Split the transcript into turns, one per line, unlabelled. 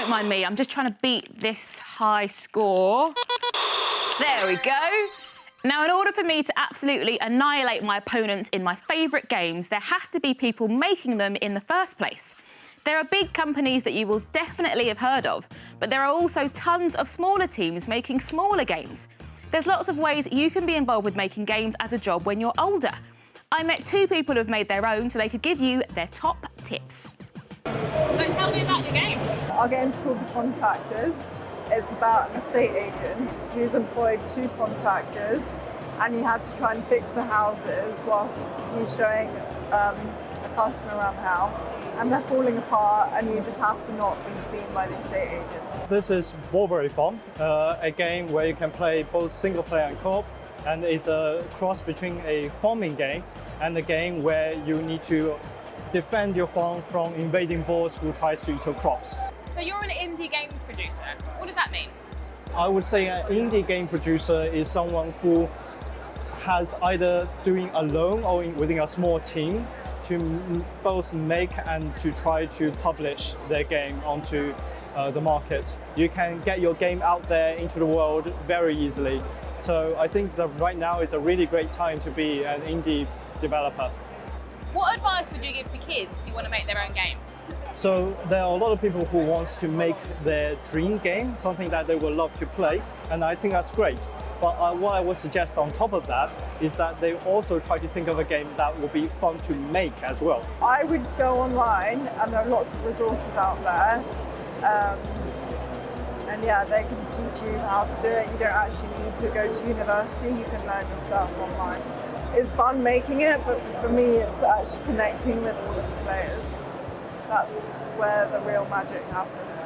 Don't mind me, I'm just trying to beat this high score. There we go. Now, in order for me to absolutely annihilate my opponents in my favourite games, there has to be people making them in the first place. There are big companies that you will definitely have heard of, but there are also tons of smaller teams making smaller games. There's lots of ways you can be involved with making games as a job when you're older. I met two people who've made their own so they could give you their top tips. So tell me about your game.
Our game's called The Contractors. It's about an estate agent who's employed 2 contractors, and you have to try and fix the houses whilst he's showing a customer around the house, and they're falling apart, and you just have to not be seen by the estate agent.
This is Mulberry Farm, a game where you can play both single player and co-op, and it's a cross between a farming game and a game where you need to defend your farm from invading boars who try to eat your crops.
So you're an indie games producer. What does that mean?
I would say an indie game producer is someone who has either doing alone or within a small team to both make and to try to publish their game onto the market. You can get your game out there into the world very easily. So I think that right now is a really great time to be an indie developer.
What advice would you give to kids who want to make their own games?
So there are a lot of people who want to make their dream game, something that they would love to play, and I think that's great. But what I would suggest on top of that is that they also try to think of a game that will be fun to make as well.
I would go online, and there are lots of resources out there. And yeah, they can teach you how to do it. You don't actually need to go to university, you can learn yourself online. It's fun making it, but for me it's actually connecting with all of the players. That's where the real magic happens.